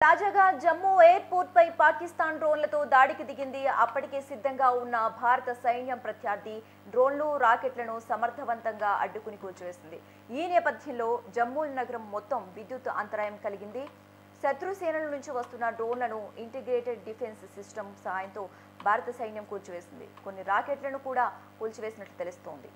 తాజాగా జమ్మూ ఎయిర్పోర్ట్ పై పాకిస్తాన్ డ్రోన్లతో దాడికి దిగింది. అప్పటికే సిద్ధంగా ఉన్న భారత సైన్యం ప్రత్యర్థి డ్రోన్లు, రాకెట్లను సమర్థవంతంగా అడ్డుకుని కూల్చివేసింది. ఈ నేపథ్యంలో జమ్మూ నగరం మొత్తం విద్యుత్ అంతరాయం కలిగింది. శత్రు సేనల నుంచి వస్తున్న డ్రోన్లను ఇంటిగ్రేటెడ్ డిఫెన్స్ సిస్టమ్ సహాయంతో భారత సైన్యం కూల్చివేసింది. కొన్ని రాకెట్లను కూడా కూల్చివేసినట్లు తెలుస్తోంది.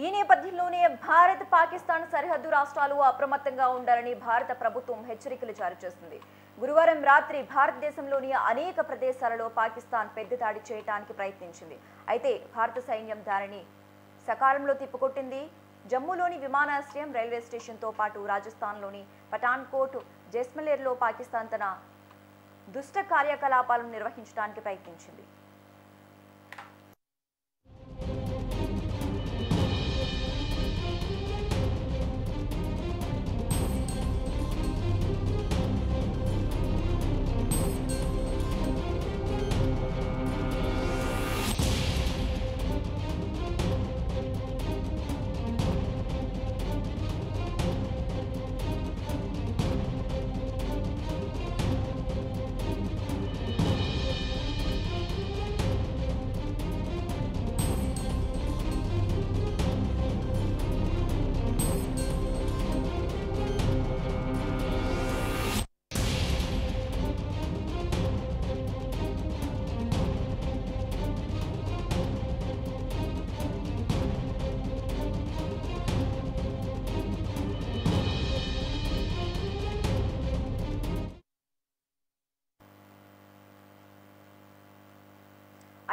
ఈ నేపథ్యంలోనే భారత్, పాకిస్తాన్ సరిహద్దు రాష్ట్రాలు అప్రమత్తంగా ఉండాలని భారత ప్రభుత్వం హెచ్చరికలు జారీ చేసింది. గురువారం రాత్రి భారతదేశంలోని అనేక ప్రదేశాలలో పాకిస్తాన్ పెద్ద దాడి చేయడానికి ప్రయత్నించింది. అయితే భారత సైన్యం దానిని సకాలంలో తిప్పికొట్టింది. జమ్మూలోని విమానాశ్రయం, రైల్వే స్టేషన్తో పాటు రాజస్థాన్లోని పఠాన్కోట్, జైస్మలేర్లో పాకిస్తాన్ తన దుష్ట కార్యకలాపాలను నిర్వహించడానికి ప్రయత్నించింది.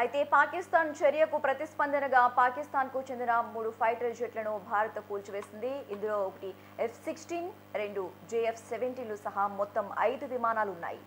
అయితే పాకిస్తాన్ చర్యకు ప్రతిస్పందనగా పాకిస్తాన్కు చెందిన 3 ఫైటర్ జెట్లను భారత్ కూల్చివేసింది. ఇందులో ఒకటి F-16, 2 JF-17లు సహా మొత్తం 5 విమానాలు ఉన్నాయి.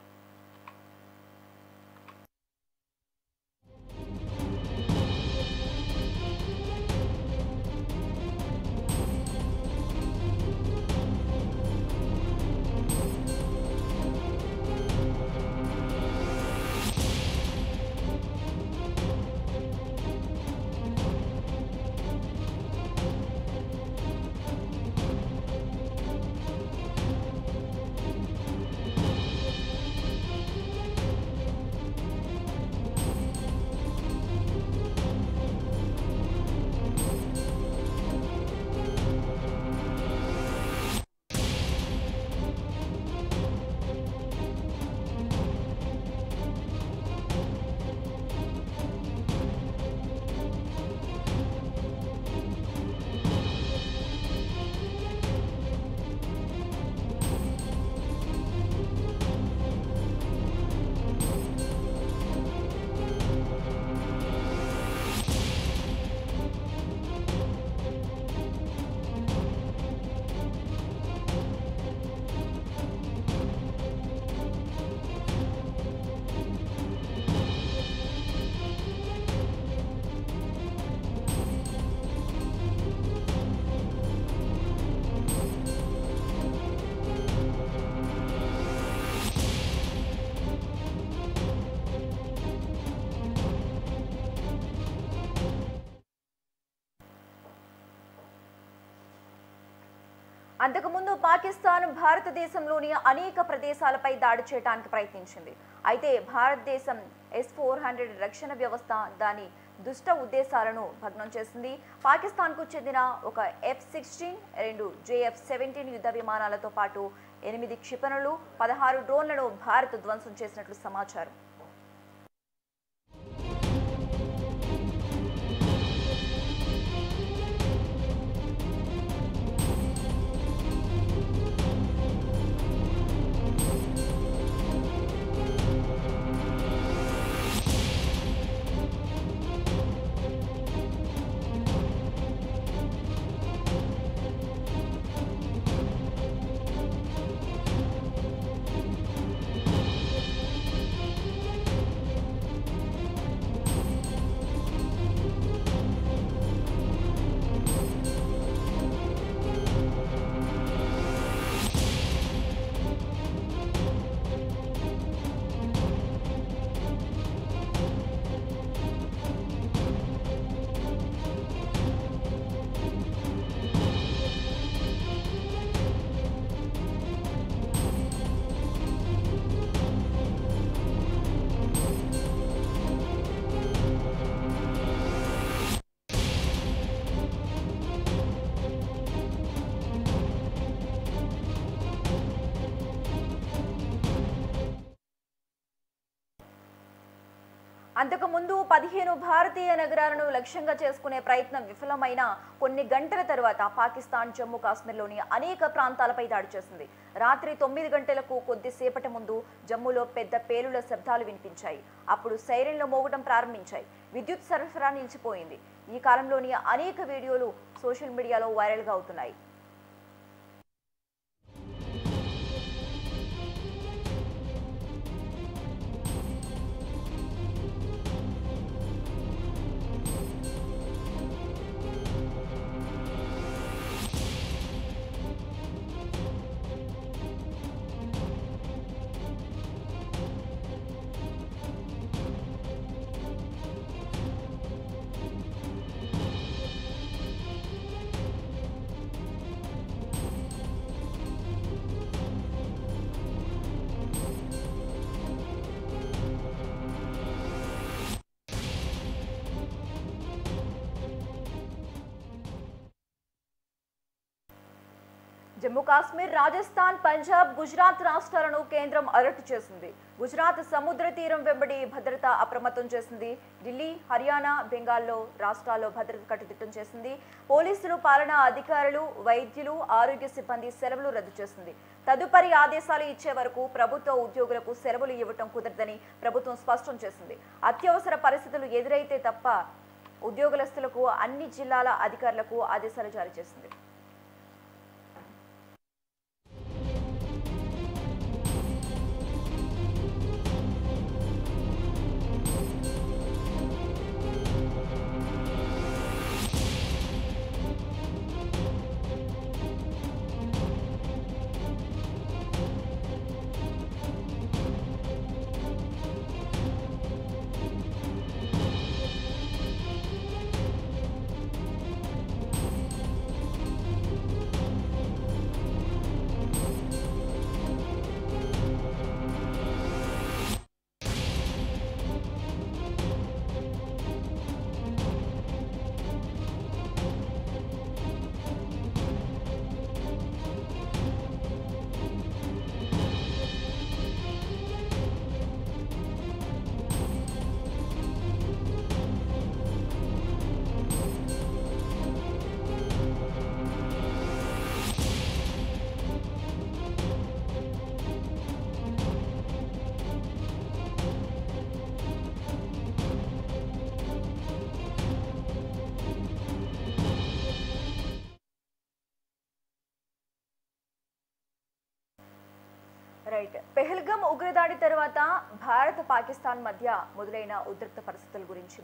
అంతకుముందు పాకిస్తాన్ భారతదేశంలోని అనేక ప్రదేశాలపై దాడి చేయడానికి ప్రయత్నించింది. అయితే భారతదేశం S-400 రక్షణ వ్యవస్థ దాని దుష్ట ఉద్దేశాలను భగ్నం చేసింది. పాకిస్తాన్కు చెందిన ఒక F-16, 2 JF-17 యుద్ధ విమానాలతో పాటు 8 క్షిపణులు, 16 డ్రోన్లను భారత్ ధ్వంసం చేసినట్లు సమాచారం. అంతకుముందు 15 భారతీయ నగరాలను లక్ష్యంగా చేసుకునే ప్రయత్నం విఫలమైన కొన్ని గంటల తర్వాత పాకిస్తాన్ జమ్మూ కాశ్మీర్లోని అనేక ప్రాంతాలపై దాడి చేసింది. రాత్రి 9 గంటలకు కొద్దిసేపటి ముందు జమ్మూలో పెద్ద పేలుల శబ్దాలు వినిపించాయి. అప్పుడు సైరన్లు మోగడం ప్రారంభించాయి. విద్యుత్ సరఫరా నిలిచిపోయింది. ఈ కాలంలోని అనేక వీడియోలు సోషల్ మీడియాలో వైరల్గా అవుతున్నాయి. జమ్మూ కాశ్మీర్, రాజస్థాన్, పంజాబ్, గుజరాత్ రాష్ట్రాలను కేంద్రం అలర్ట్ చేసింది. గుజరాత్ సముద్ర తీరం వెంబడి భద్రత అప్రమత్తం చేసింది. ఢిల్లీ, హర్యానా, బెంగాల్లో రాష్ట్రాల్లో భద్రత కట్టుదిట్టం చేసింది. పోలీసులు, పాలనా అధికారులు, వైద్యులు, ఆరోగ్య సిబ్బంది సెలవులు రద్దు చేసింది. తదుపరి ఆదేశాలు ఇచ్చే వరకు ప్రభుత్వ ఉద్యోగులకు సెలవులు ఇవ్వటం కుదరదని ప్రభుత్వం స్పష్టం చేసింది. అత్యవసర పరిస్థితులు ఎదురైతే తప్ప ఉద్యోగస్తులకు అన్ని జిల్లాల అధికారులకు ఆదేశాలు జారీ చేసింది. రైట్. పెహల్గాం ఉగ్రదాడి తర్వాత భారత్ పాకిస్తాన్ మధ్య మొదలైన ఉద్రిక్త పరిస్థితుల గురించి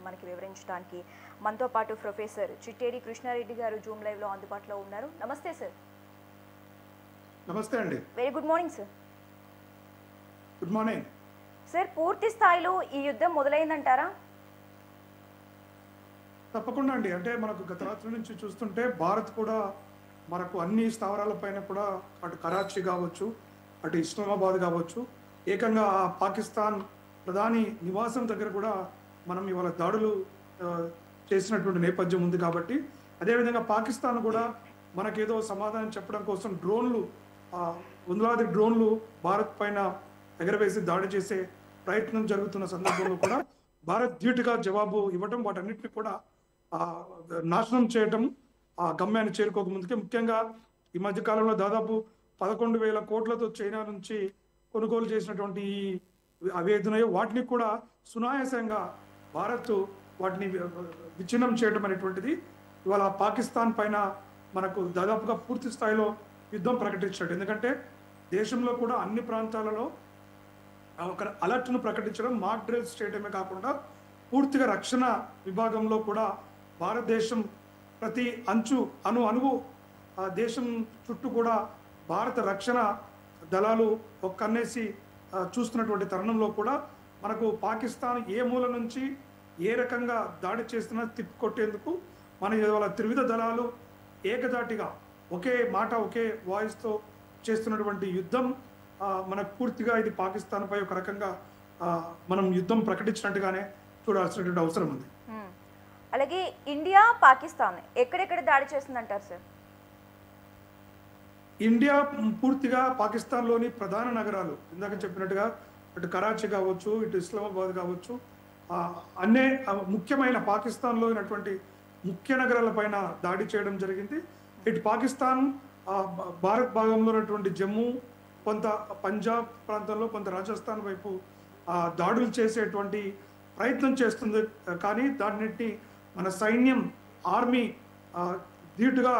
మనకి వివరించడానికి మనతో పాటు ప్రొఫెసర్ చిట్టేడి కృష్ణారెడ్డి గారు జూమ్ లైవ్ లో అందుబాటులో ఉన్నారు. నమస్తే సార్. నమస్తే అండి. Very good morning sir. Good morning sir. పూర్తి స్థాయిలో ఈ యుద్ధం మొదలైందంటారా? తప్పకుండా అండి. అంటే మనకు గత రాత్రి నుంచి చూస్తుంటే భారత్ కూడా మనకు అన్ని స్థావరాలపైన కూడా అటు కరాచీ కావచ్చు, అటు ఇస్లామాబాద్ కావచ్చు, ఏకంగా పాకిస్తాన్ ప్రధాని నివాసం దగ్గర కూడా మనం ఇవాళ దాడులు ఆ, చేసినటువంటి నేపథ్యం ఉంది కాబట్టి అదేవిధంగా పాకిస్తాన్ కూడా మనకేదో సమాధానం చెప్పడం కోసం డ్రోన్లు వందలాది డ్రోన్లు భారత్ పైన ఎగరవేసి దాడి చేసే ప్రయత్నం జరుగుతున్న సందర్భంలో కూడా భారత్ ధీటుగా జవాబు ఇవ్వడం వాటన్నిటిని కూడా ఆ, నాశనం చేయటం ఆ గమ్యాన్ని చేరుకోక ముందుకే ముఖ్యంగా ఈ మధ్య కాలంలో దాదాపు 11,000 కోట్లతో చైనా నుంచి కొనుగోలు చేసినటువంటి ఈ అవేదున్నాయో వాటిని కూడా సునాయాసంగా భారత్ వాటిని విచ్ఛిన్నం చేయడం అనేటువంటిది ఇవాళ పాకిస్తాన్ పైన మనకు దాదాపుగా పూర్తి స్థాయిలో యుద్ధం ప్రకటించాడు. ఎందుకంటే దేశంలో కూడా అన్ని ప్రాంతాలలో ఒక అలర్ట్ను ప్రకటించడం, మాక్ డ్రిల్స్ చేయడమే కాకుండా పూర్తిగా రక్షణ విభాగంలో కూడా భారతదేశం ప్రతి అణువు ఆ దేశం చుట్టూ కూడా భారత రక్షణ దళాలు ఒక కన్నేసి చూస్తున్నటువంటి తరుణంలో కూడా మనకు పాకిస్తాన్ ఏ మూల నుంచి ఏ రకంగా దాడి చేస్తున్నా తిప్పికొట్టేందుకు మన ఇవాళ త్రివిధ దళాలు ఏకదాటిగా ఒకే మాట ఒకే వాయిస్తో చేస్తున్నటువంటి యుద్ధం మనకు పూర్తిగా ఇది పాకిస్తాన్ పై ఒక రకంగా మనం యుద్ధం ప్రకటించినట్టుగానే చూడాల్సినటువంటి అవసరం ఉంది. అలాగే ఇండియా పాకిస్తాన్ ఎక్కడెక్కడ దాడి చేస్తుందంటారు సార్? ఇండియా పూర్తిగా పాకిస్తాన్లోని ప్రధాన నగరాలు ఇందాక చెప్పినట్టుగా ఇటు కరాచీ కావచ్చు, ఇటు ఇస్లామాబాద్ కావచ్చు, అన్నే ముఖ్యమైన పాకిస్తాన్లో ఉన్నటువంటి ముఖ్య నగరాల పైన దాడి చేయడం జరిగింది. ఇటు పాకిస్తాన్ భారత్ భాగంలో ఉన్నటువంటి జమ్మూ, కొంత పంజాబ్ ప్రాంతంలో, కొంత రాజస్థాన్ వైపు దాడులు చేసేటువంటి ప్రయత్నం చేస్తుంది. కానీ దాన్నింటినీ మన సైన్యం, ఆర్మీ ధీటుగా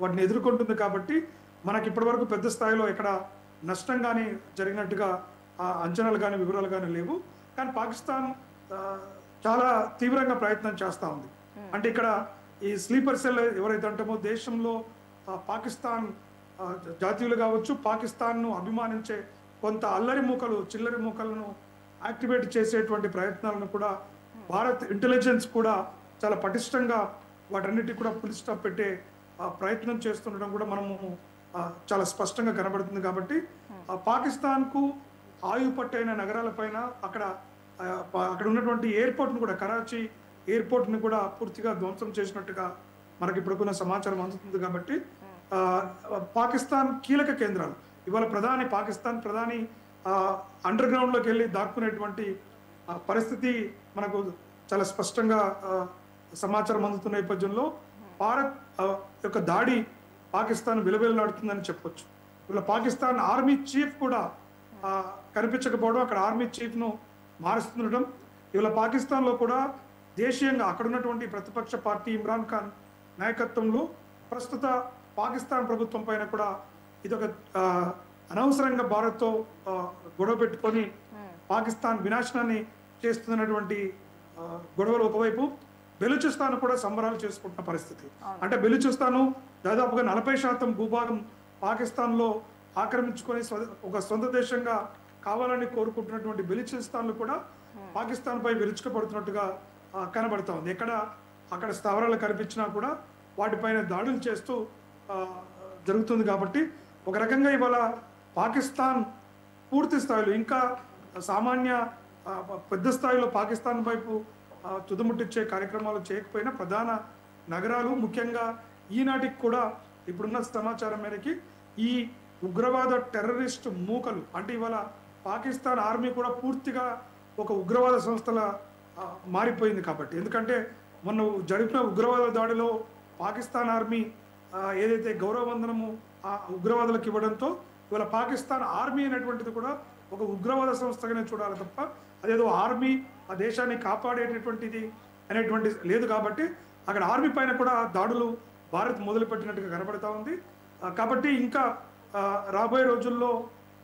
వాటిని ఎదుర్కొంటుంది. కాబట్టి మనకి ఇప్పటివరకు పెద్ద స్థాయిలో ఎక్కడ నష్టం కానీ జరిగినట్టుగా అంచనాలు కానీ వివరాలు కానీ లేవు. కానీ పాకిస్తాన్ చాలా తీవ్రంగా ప్రయత్నం చేస్తూ ఉంది. అంటే ఇక్కడ ఈ స్లీపర్ సెల్ ఎవరైతే అంటామో దేశంలో పాకిస్తాన్ జాతీయులు కావచ్చు, పాకిస్తాన్ను అభిమానించే కొంత అల్లరి మూకలు, చిల్లరి మూకలను యాక్టివేట్ చేసేటువంటి ప్రయత్నాలను కూడా భారత్ ఇంటెలిజెన్స్ కూడా చాలా పటిష్టంగా వాటన్నిటికీ కూడా ఫుల్ స్టాప్ పెట్టే ప్రయత్నం చేస్తుండడం కూడా మనము చాలా స్పష్టంగా కనబడుతుంది. కాబట్టి పాకిస్తాన్కు ఆయుపట్టైన నగరాలపైన అక్కడ ఉన్నటువంటి ఎయిర్పోర్ట్ను కూడా, కరాచీ ఎయిర్పోర్ట్ని కూడా పూర్తిగా ధ్వంసం చేసినట్టుగా మనకి ఇప్పుడుకున్న సమాచారం అందుతుంది. కాబట్టి పాకిస్తాన్ కీలక కేంద్రాలు ఇవాళ పాకిస్తాన్ ప్రధాని అండర్ గ్రౌండ్లోకి వెళ్ళి దాక్కునేటువంటి పరిస్థితి మనకు చాలా స్పష్టంగా సమాచారం అందుతున్న నేపథ్యంలో భారత్ యొక్క దాడి పాకిస్తాన్ విలవిలలాడుతుందని చెప్పొచ్చు. ఇవాళ పాకిస్తాన్ ఆర్మీ చీఫ్ కూడా కనిపించకపోవడం, అక్కడ ఆర్మీ చీఫ్ను మారుస్తుండడం, ఇవాళ పాకిస్తాన్లో కూడా దేశీయంగా అక్కడ ఉన్నటువంటి ప్రతిపక్ష పార్టీ ఇమ్రాన్ ఖాన్ నాయకత్వంలో ప్రస్తుత పాకిస్తాన్ ప్రభుత్వం పైన కూడా ఇదొక అనవసరంగా భారత్తో గొడవ పెట్టుకొని పాకిస్తాన్ వినాశనాన్ని చేస్తున్నటువంటి గొడవలు ఒకవైపు, బెలూచిస్తాన్ కూడా సంబరాలు చేసుకుంటున్న పరిస్థితి. అంటే బెలూచిస్తాను దాదాపుగా 40% భూభాగం పాకిస్తాన్లో ఆక్రమించుకొని ఒక సొంత దేశంగా కావాలని కోరుకుంటున్నటువంటి బెలూచిస్తాన్లు కూడా పాకిస్తాన్ పై విరుచుకుపడుతున్నట్టుగా కనబడతా ఉంది. అక్కడ స్థావరాలు కనిపించినా కూడా వాటిపైన దాడులు చేస్తూ జరుగుతుంది. కాబట్టి ఒక రకంగా ఇవాళ పాకిస్తాన్ పూర్తి స్థాయిలో ఇంకా సామాన్య పెద్ద స్థాయిలో పాకిస్తాన్ వైపు తుదముట్టించే కార్యక్రమాలు చేయకపోయినా ప్రధాన నగరాలు, ముఖ్యంగా ఈనాటికి కూడా ఇప్పుడున్న సమాచారం మేరకి ఈ ఉగ్రవాద టెర్రరిస్ట్ మూకలు, అంటే ఇవాళ పాకిస్తాన్ ఆర్మీ కూడా పూర్తిగా ఒక ఉగ్రవాద సంస్థల మారిపోయింది. కాబట్టి ఎందుకంటే మొన్న జరిపిన ఉగ్రవాద దాడిలో పాకిస్తాన్ ఆర్మీ ఏదైతే గౌరవవందనము ఆ ఉగ్రవాదులకు ఇవ్వడంతో ఇవాళ పాకిస్తాన్ ఆర్మీ అనేటువంటిది కూడా ఒక ఉగ్రవాద సంస్థగానే చూడాలి తప్ప అదేదో ఆర్మీ ఆ దేశాన్ని కాపాడేటటువంటిది అనేటువంటి లేదు. కాబట్టి అక్కడ ఆర్మీ పైన కూడా దాడులు భారత్ మొదలుపెట్టినట్టుగా కనబడతా ఉంది. కాబట్టి ఇంకా రాబోయే రోజుల్లో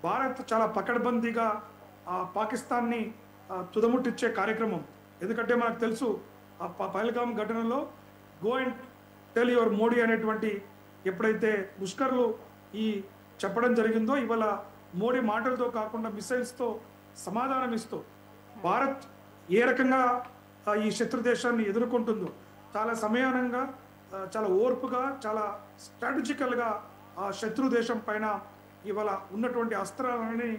భారత్ చాలా పకడ్బందీగా పాకిస్తాన్ని తుదముట్టించే కార్యక్రమం, ఎందుకంటే మనకు తెలుసు పహల్గాం ఘటనలో go and tell your Modi అనేటువంటి ఎప్పుడైతే ముష్కర్లు ఈ చెప్పడం జరిగిందో, ఇవాళ మోడీ మాటలతో కాకుండా మిసైల్స్తో సమాధానం ఇస్తూ భారత్ ఏ రకంగా ఈ శత్రు దేశాన్ని ఎదుర్కొంటుందో చాలా సమయానంగా, చాలా ఓర్పుగా, చాలా స్ట్రాటజికల్గా ఆ శత్రు దేశం పైన ఇవాళ ఉన్నటువంటి అస్త్రాలని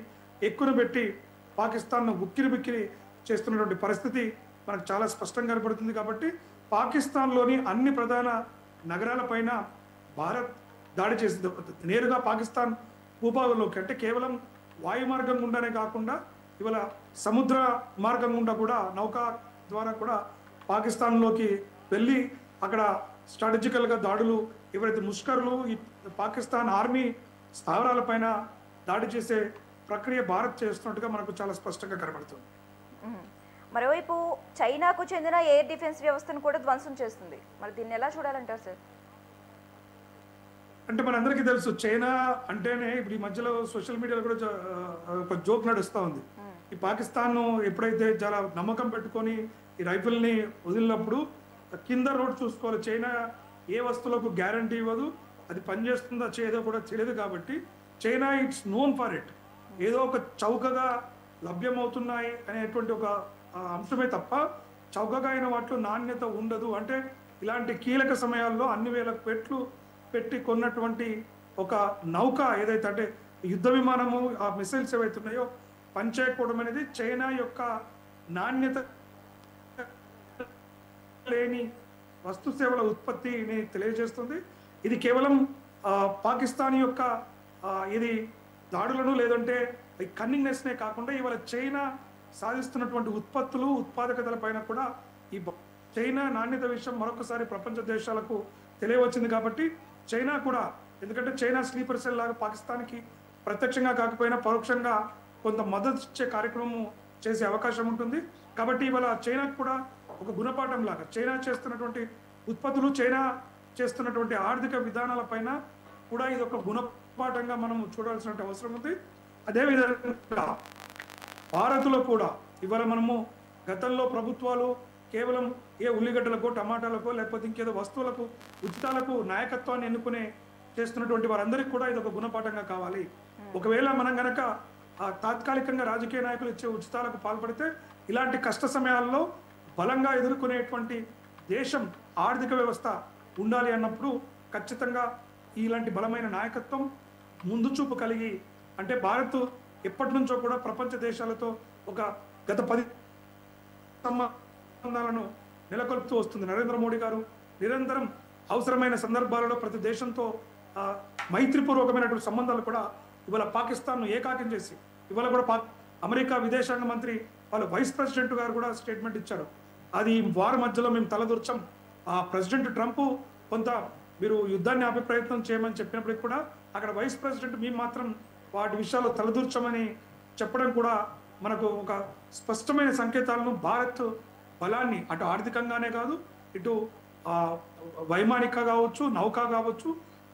ఎక్కువ పెట్టి పాకిస్తాన్ను ఉక్కిరి బిక్కిరి చేస్తున్నటువంటి పరిస్థితి మనకు చాలా స్పష్టంగా కనబడుతుంది. కాబట్టి పాకిస్తాన్లోని అన్ని ప్రధాన నగరాలపైన భారత్ దాడి చేసింది. నేరుగా పాకిస్తాన్ భూభాగంలోకి అంటే కేవలం వాయు మార్గం గుండానే కాకుండా ఇవాళ సముద్ర మార్గం గుండా కూడా నౌకా ద్వారా కూడా పాకిస్తాన్లోకి వెళ్ళి అక్కడ స్ట్రాటజికల్గా దాడులు ఎవరైతే ముష్కర్లు ఈ పాకిస్తాన్ ఆర్మీ స్థావరాలపైన దాడి చేసే ప్రక్రియ భారత్ చేస్తున్నట్టుగా మనకు చాలా స్పష్టంగా కనబడుతుంది. మరోవైపు చైనాకు చెందిన ఎయిర్ డిఫెన్స్ వ్యవస్థను కూడా ధ్వంసం చేస్తుంది. మరి దీన్ని ఎలా చూడాలంటారు సార్? అంటే మనందరికీ తెలుసు చైనా అంటేనే ఇప్పుడు ఈ మధ్యలో సోషల్ మీడియాలో కూడా ఒక జోక్ నడుస్తూ ఉంది. ఈ పాకిస్తాన్ ఎప్పుడైతే చాలా నమ్మకం పెట్టుకొని ఈ రైఫిల్ని వదిలినప్పుడు కింద రోడ్ చూసుకోవాలి. చైనా ఏ వస్తువులకు గ్యారంటీ ఇవ్వదు, అది పనిచేస్తుందా చేయదో కూడా తెలియదు. కాబట్టి China it's known for it. ఏదో ఒక చౌకగా లభ్యమవుతున్నాయి అనేటువంటి ఒక అంశమే తప్ప చౌకగా అయిన వాటిలో నాణ్యత ఉండదు. అంటే ఇలాంటి కీలక సమయాల్లో అన్ని వేల పెట్లు పెట్టి కొన్నటువంటి ఒక నౌక ఏదైతే అంటే యుద్ధ విమానము ఆ మిసైల్స్ ఏవైతే ఉన్నాయో పనిచేయకపోవడం అనేది చైనా యొక్క నాణ్యత లేని వస్తు సేవల ఉత్పత్తిని తెలియజేస్తుంది. ఇది కేవలం పాకిస్తాన్ యొక్క ఇది దాడులను లేదంటే కన్నింగ్నెస్నే కాకుండా ఇవాళ చైనా సాధిస్తున్నటువంటి ఉత్పత్తులు ఉత్పాదకతల పైన కూడా ఈ చైనా నాణ్యత విషయం మరొకసారి ప్రపంచ దేశాలకు తెలియవచ్చింది. కాబట్టి చైనా కూడా, ఎందుకంటే చైనా స్లీపర్ సెల్ లాగా పాకిస్తాన్కి ప్రత్యక్షంగా కాకపోయినా పరోక్షంగా కొంత మద్దతు ఇచ్చే కార్యక్రమం చేసే అవకాశం ఉంటుంది. కాబట్టి ఇవాళ చైనాకు కూడా ఒక గుణపాఠం లాగా చైనా చేస్తున్నటువంటి ఉత్పత్తులు, చైనా చేస్తున్నటువంటి ఆర్థిక విధానాల పైన కూడా ఇది ఒక గుణపాఠంగా మనం చూడాల్సిన అవసరం ఉంది. అదేవిధంగా భారత్లో కూడా ఇవాళ మనము గతంలో ప్రభుత్వాలు కేవలం ఏ ఉల్లిగడ్డలకో టమాటాలకో లేకపోతే ఇంకేదో వస్తువులకు ఉచితాలకు నాయకత్వాన్ని ఎన్నుకునే చేస్తున్నటువంటి వారందరికీ కూడా ఇది ఒక గుణపాఠంగా కావాలి. ఒకవేళ మనం గనక తాత్కాలికంగా రాజకీయ నాయకులు ఇచ్చే ఉచితాలకు పాల్పడితే ఇలాంటి కష్ట సమయాల్లో బలంగా ఎదుర్కొనేటువంటి దేశం ఆర్థిక వ్యవస్థ ఉండాలి అన్నప్పుడు ఖచ్చితంగా ఇలాంటి బలమైన నాయకత్వం ముందు చూపు కలిగి, అంటే భారత్ ఎప్పటి నుంచో కూడా ప్రపంచ దేశాలతో ఒక గత 10 సంబంధాలను నెలకొల్పుతూ వస్తుంది. నరేంద్ర మోడీ గారు నిరంతరం అవసరమైన సందర్భాలలో ప్రతి దేశంతో మైత్రిపూర్వకమైనటువంటి సంబంధాలు కూడా ఇవాళ పాకిస్తాన్ను ఏకాకిం చేసి ఇవాళ కూడా అమెరికా విదేశాంగ మంత్రి వాళ్ళ వైస్ ప్రెసిడెంట్ గారు కూడా స్టేట్మెంట్ ఇచ్చారు. అది వారి మధ్యలో మేము తలదూర్చాం. ప్రెసిడెంట్ ట్రంప్ కొంత మీరు యుద్ధాన్ని ఆపే ప్రయత్నం చేయమని చెప్పినప్పటికీ కూడా అక్కడ వైస్ ప్రెసిడెంట్ మేము మాత్రం వాటి విషయాల్లో తలదూర్చమని చెప్పడం కూడా మనకు ఒక స్పష్టమైన సంకేతాలను భారత్ బలాన్ని అటు ఆర్థికంగానే కాదు ఇటు వైమానిక కావచ్చు నౌకా కావచ్చు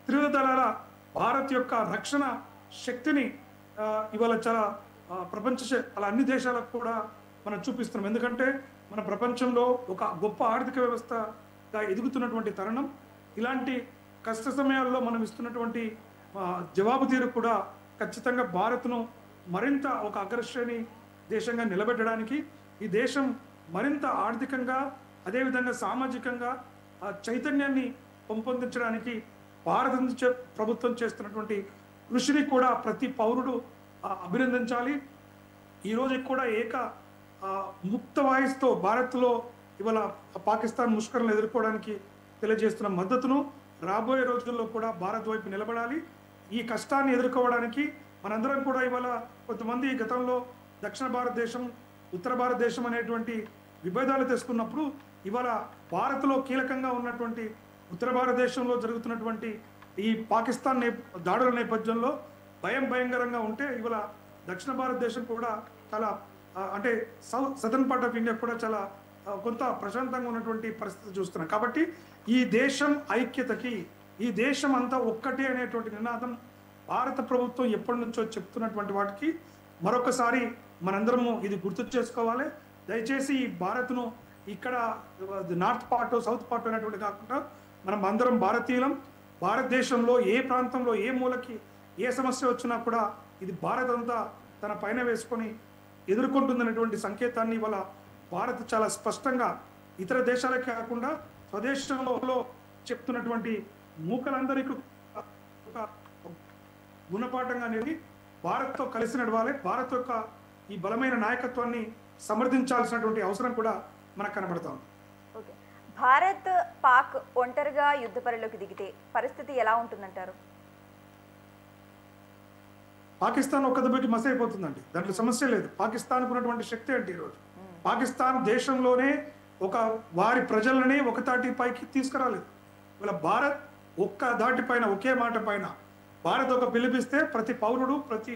త్రివిధ దళాల భారత్ యొక్క రక్షణ శక్తిని ఇవాళ చాలా ప్రపంచ అలా అన్ని దేశాలకు కూడా మనం చూపిస్తున్నాం. ఎందుకంటే మన ప్రపంచంలో ఒక గొప్ప ఆర్థిక వ్యవస్థగా ఎదుగుతున్నటువంటి తరుణం ఇలాంటి కష్ట సమయాల్లో మనం ఇస్తున్నటువంటి జవాబుదీరు కూడా ఖచ్చితంగా భారత్ను మరింత ఒక అగ్రశ్రేణి దేశంగా నిలబెట్టడానికి ఈ దేశం మరింత ఆర్థికంగా అదేవిధంగా సామాజికంగా చైతన్యాన్ని పెంపొందించడానికి భారత ప్రభుత్వం చేస్తున్నటువంటి కృషిని కూడా ప్రతి పౌరుడు అభినందించాలి. ఈరోజు కూడా ముక్త వాయిస్తో భారత్లో ఇవాళ పాకిస్తాన్ ముష్కరులను ఎదుర్కోవడానికి తెలియజేస్తున్న మద్దతును రాబోయే రోజుల్లో కూడా భారత్ వైపు నిలబడాలి. ఈ కష్టాన్ని ఎదుర్కోవడానికి మనందరం కూడా ఇవాళ కొంతమంది గతంలో దక్షిణ భారతదేశం ఉత్తర భారతదేశం అనేటువంటి విభేదాలు తెచ్చుకున్నప్పుడు ఇవాళ భారత్లో కీలకంగా ఉన్నటువంటి ఉత్తర భారతదేశంలో జరుగుతున్నటువంటి ఈ పాకిస్తాన్ దాడుల నేపథ్యంలో భయంకరంగా ఉంటే ఇవాళ దక్షిణ భారతదేశం కూడా చాలా అంటే సదర్న్ పార్ట్ ఆఫ్ ఇండియా కూడా చాలా కొంత ప్రశాంతంగా ఉన్నటువంటి పరిస్థితి చూస్తున్నాం. కాబట్టి ఈ దేశం ఐక్యతకి ఈ దేశం అంతా ఒక్కటే అనేటువంటి నినాదం భారత ప్రభుత్వం ఎప్పటి నుంచో చెప్తున్నటువంటి వాటికి మరొకసారి మనందరము ఇది గుర్తు చేసుకోవాలి. దయచేసి ఈ భారత్ను ఇక్కడ నార్త్ పార్ట్ సౌత్ పార్ట్ అనేటువంటి కాకుండా మనం అందరం భారతీయులం. భారతదేశంలో ఏ ప్రాంతంలో ఏ మూలకి ఏ సమస్య వచ్చినా కూడా ఇది భారత్ అంతా తన పైన వేసుకొని ఎదుర్కొంటుందనేటువంటి సంకేతాన్ని ఇవాళ భారత్ చాలా స్పష్టంగా ఇతర దేశాలకే కాకుండా స్వదేశంలో చెప్తున్నటువంటి మూకలందరికీ ఒక గుణపాఠంగా అనేది భారత్తో కలిసి నడవాలి. భారత్ యొక్క ఈ బలమైన నాయకత్వాన్ని సమర్థించాల్సినటువంటి అవసరం కూడా మనకు కనబడతాం. ఓకే, భారత్ పాక్ ఒంటరిగా యుద్ధ పరిలోకి దిగితే పరిస్థితి ఎలా ఉంటుందంటారు? పాకిస్తాన్ ఒక్క దెబ్బకి మస్ అయిపోతుందండి, దాంట్లో సమస్య లేదు. పాకిస్తాన్కు ఉన్నటువంటి శక్తి ఏంటి ఈరోజు? పాకిస్తాన్ దేశంలోనే వారి ప్రజలని ఒక తాటిపైకి తీసుకురాలేదు. ఇలా భారత్ ఒక్క దాటిపైన ఒకే మాట పైన భారత్ ఒక పిలిపిస్తే ప్రతి పౌరుడు ప్రతి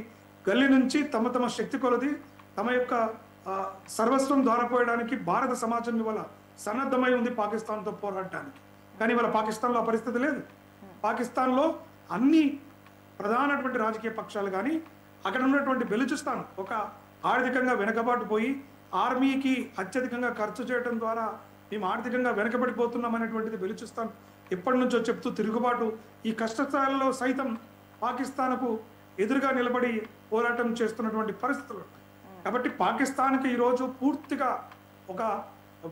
గల్లీ నుంచి తమ తమ శక్తి కొలది తమ యొక్క సర్వస్వం ద్వారపోయడానికి భారత సమాజం ఇవాళ సన్నద్ధమై ఉంది పాకిస్తాన్తో పోరాడటానికి. కానీ ఇవాళ పాకిస్తాన్లో ఆ పరిస్థితి లేదు. పాకిస్తాన్లో అన్ని ప్రధానటువంటి రాజకీయ పక్షాలు కానీ అక్కడ ఉన్నటువంటి బెలూచిస్తాన్ ఒక ఆర్థికంగా వెనకబాటు పోయి ఆర్మీకి అత్యధికంగా ఖర్చు చేయడం ద్వారా మేము ఆర్థికంగా వెనకబడిపోతున్నాం అనేటువంటిది బెలూచిస్తాన్ ఎప్పటి నుంచో చెప్తూ తిరుగుబాటు ఈ కష్టకాలంలో సైతం పాకిస్తాన్కు ఎదురుగా నిలబడి పోరాటం చేస్తున్నటువంటి పరిస్థితులు. కాబట్టి పాకిస్తాన్కి ఈరోజు పూర్తిగా ఒక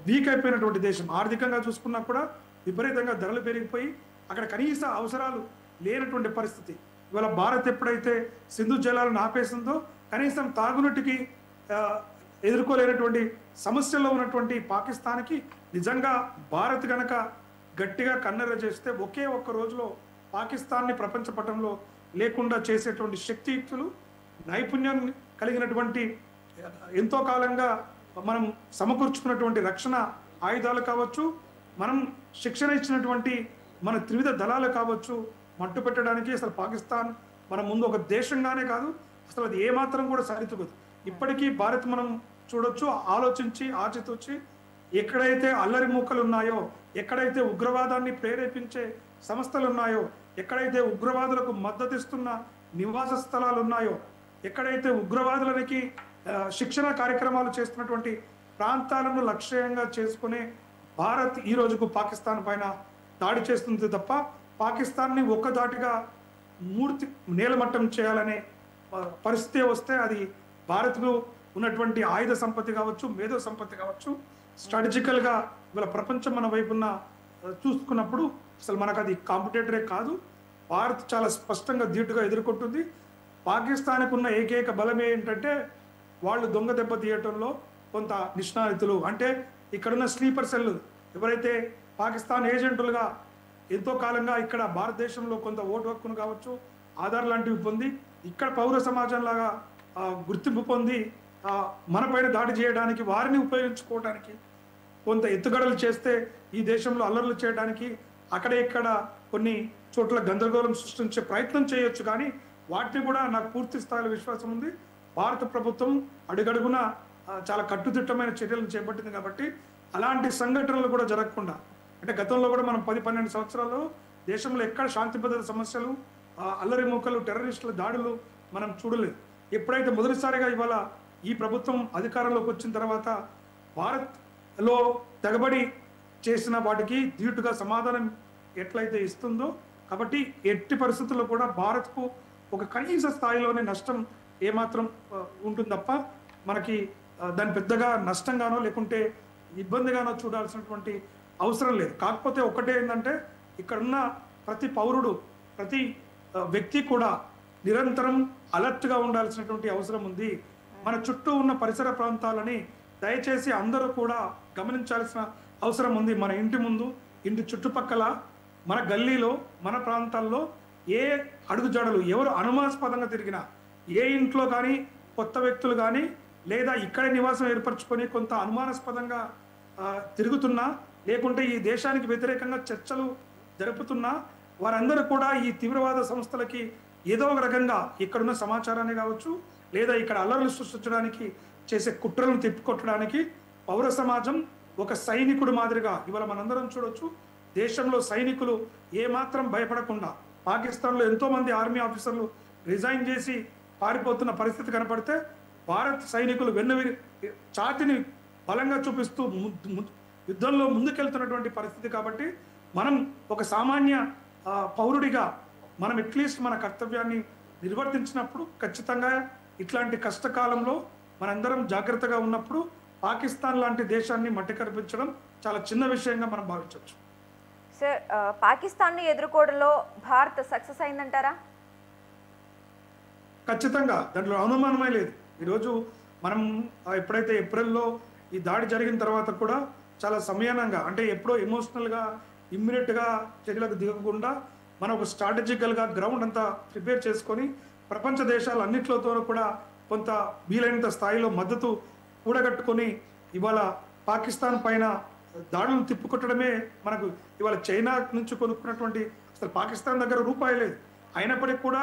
వీక్ అయిపోయినటువంటి దేశం. ఆర్థికంగా చూసుకున్నా కూడా విపరీతంగా ధరలు పెరిగిపోయి అక్కడ కనీస అవసరాలు లేనటువంటి పరిస్థితి. ఇవాళ భారత్ ఎప్పుడైతే సింధు జలాలను ఆపేసిందో కనీసం తాగునీటికి ఎదుర్కోలేనటువంటి సమస్యల్లో ఉన్నటువంటి పాకిస్తాన్కి నిజంగా భారత్ గనక గట్టిగా కన్నెర చేస్తే ఒకే ఒక్క రోజులో పాకిస్తాన్ని ప్రపంచ పటంలో లేకుండా చేసేటువంటి శక్తియుక్తులు నైపుణ్యం కలిగినటువంటి ఎంతో కాలంగా మనం సమకూర్చుకున్నటువంటి రక్షణ ఆయుధాలు కావచ్చు, మనం శిక్షణ ఇచ్చినటువంటి మన త్రివిధ దళాలు కావచ్చు, మట్టు పెట్టడానికి అసలు పాకిస్తాన్ మన ముందు ఒక దేశంగానే కాదు, అసలు అది ఏమాత్రం కూడా సరితుగదు. ఇప్పటికీ భారత్ మనం చూడొచ్చు, ఆలోచించి ఆచితూచి ఎక్కడైతే అల్లరి మూకలు ఉన్నాయో, ఎక్కడైతే ఉగ్రవాదాన్ని ప్రేరేపించే సంస్థలు ఉన్నాయో, ఎక్కడైతే ఉగ్రవాదులకు మద్దతిస్తున్న నివాస స్థలాలు ఉన్నాయో, ఎక్కడైతే ఉగ్రవాదులకి శిక్షణ కార్యక్రమాలు చేస్తున్నటువంటి ప్రాంతాలను లక్ష్యంగా చేసుకునే భారత్ ఈ రోజుకు పాకిస్తాన్ పైన దాడి చేస్తుంది తప్ప పాకిస్తాన్ని ఒక్కదాటిగా నేలమట్టం చేయాలనే పరిస్థితి వస్తే అది భారత్కు ఉన్నటువంటి ఆయుధ సంపత్తి కావచ్చు, మేధో సంపత్తి కావచ్చు, స్ట్రాటజికల్గా ఇవాళ ప్రపంచం మన వైపున్న చూసుకున్నప్పుడు అసలు మనకు అది కాంపిటేటరే కాదు. భారత్ చాలా స్పష్టంగా ధీటుగా ఎదుర్కొంటుంది. పాకిస్తాన్కు ఉన్న ఏకైక బలం ఏంటంటే వాళ్ళు దొంగ దెబ్బ తీయటంలో కొంత నిష్ణాతులు. అంటే ఇక్కడున్న స్లీపర్ సెల్ ఎవరైతే పాకిస్తాన్ ఏజెంటులుగా ఎంతో కాలంగా ఇక్కడ భారతదేశంలో కొంత ఓటు హక్కును కావచ్చు, ఆధార్ లాంటివి పొంది ఇక్కడ పౌర సమాజం లాగా గుర్తింపు పొంది మన పైన దాడి చేయడానికి వారిని ఉపయోగించుకోవడానికి కొంత ఎత్తుగడలు చేస్తే ఈ దేశంలో అల్లర్లు చేయడానికి అక్కడ ఇక్కడ కొన్ని చోట్ల గందరగోళం సృష్టించే ప్రయత్నం చేయొచ్చు. కానీ వాటిని కూడా నాకు పూర్తి స్థాయిలో విశ్వాసం ఉంది. భారత ప్రభుత్వం అడుగడుగున చాలా కట్టుదిట్టమైన చర్యలను చేపట్టింది. కాబట్టి అలాంటి సంఘటనలు కూడా జరగకుండా, అంటే గతంలో కూడా మనం 10-12 సంవత్సరాల్లో దేశంలో ఎక్కడ శాంతి భద్రత సమస్యలు, అల్లరి మూకలు, టెర్రరిస్టుల దాడులు మనం చూడలేదు. ఎప్పుడైతే మొదటిసారిగా ఇవాళ ఈ ప్రభుత్వం అధికారంలోకి వచ్చిన తర్వాత భారత్లో తెగబడి చేసిన వాటికి ధీటుగా సమాధానం ఎట్లయితే ఇస్తుందో, కాబట్టి ఎట్టి పరిస్థితుల్లో కూడా భారత్కు ఒక కనీస స్థాయిలోనే నష్టం ఏమాత్రం ఉంటుంది తప్ప మనకి దాని పెద్దగా నష్టంగానో లేకుంటే ఇబ్బందిగానో చూడాల్సినటువంటి అవసరం లేదు. కాకపోతే ఒకటే ఏంటంటే ఇక్కడున్న ప్రతి పౌరుడు, ప్రతి వ్యక్తి కూడా నిరంతరం అలర్ట్గా ఉండాల్సినటువంటి అవసరం ఉంది. మన చుట్టూ ఉన్న పరిసర ప్రాంతాలని దయచేసి అందరూ కూడా గమనించాల్సిన అవసరం ఉంది. మన ఇంటి ముందు, ఇంటి చుట్టుపక్కల, మన గల్లీలో, మన ప్రాంతాల్లో ఏ అడుగుజాడలు ఎవరు అనుమానాస్పదంగా తిరిగినా, ఏ ఇంట్లో కానీ కొత్త వ్యక్తులు కానీ లేదా ఇక్కడే నివాసం ఏర్పరచుకొని కొంత అనుమానాస్పదంగా తిరుగుతున్నా, లేకుంటే ఈ దేశానికి వ్యతిరేకంగా చర్చలు జరుపుతున్నా వారందరూ కూడా ఈ తీవ్రవాద సంస్థలకి ఏదో ఒక రకంగా ఇక్కడున్న సమాచారాన్ని కావచ్చు లేదా ఇక్కడ అల్లర్లు సృష్టించడానికి చేసే కుట్రలను తిప్పికొట్టడానికి పౌర సమాజం ఒక సైనికుడు మాదిరిగా ఇవాళ మనందరం చూడొచ్చు. దేశంలో సైనికులు ఏమాత్రం భయపడకుండా, పాకిస్తాన్లో ఎంతో మంది ఆర్మీ ఆఫీసర్లు రిజైన్ చేసి పారిపోతున్న పరిస్థితి కనపడితే భారత్ సైనికులు చాతిని బలంగా చూపిస్తూ యుద్ధంలో ముందుకెళ్తున్నటువంటి పరిస్థితి. కాబట్టి మనం ఒక సామాన్య పౌరుడిగా మనం అట్లీస్ట్ మన కర్తవ్యాన్ని నిర్వర్తించినప్పుడు ఖచ్చితంగా ఇట్లాంటి కష్టకాలంలో మనందరం జాగ్రత్తగా ఉన్నప్పుడు పాకిస్తాన్ లాంటి దేశాన్ని మట్టి కనిపించడం చాలా చిన్న విషయంగా మనం భావించవచ్చు. సార్, పాకిస్తాన్ని ఎదుర్కోవడంలో భారత్ సక్సెస్ అయిందంటారా? ఖచ్చితంగా, దాంట్లో అనుమానమే లేదు. ఈరోజు మనం ఎప్పుడైతే ఏప్రిల్లో ఈ దాడి జరిగిన తర్వాత కూడా చాలా సమయానంగా, అంటే ఎప్పుడో ఎమోషనల్గా ఇమ్మీడియట్గా చర్యలకు దిగకుండా మనం ఒక స్ట్రాటజికల్గా గ్రౌండ్ అంతా ప్రిపేర్ చేసుకొని ప్రపంచ దేశాలు అన్నిట్లతో కూడా కొంత వీలైనంత స్థాయిలో మద్దతు కూడగట్టుకొని ఇవాళ పాకిస్తాన్ పైన దాడులు తిప్పుకొట్టడమే మనకు ఇవాళ చైనా నుంచి కొనుక్కున్నటువంటి, అసలు పాకిస్తాన్ దగ్గర రూపాయి లేదు, అయినప్పటికీ కూడా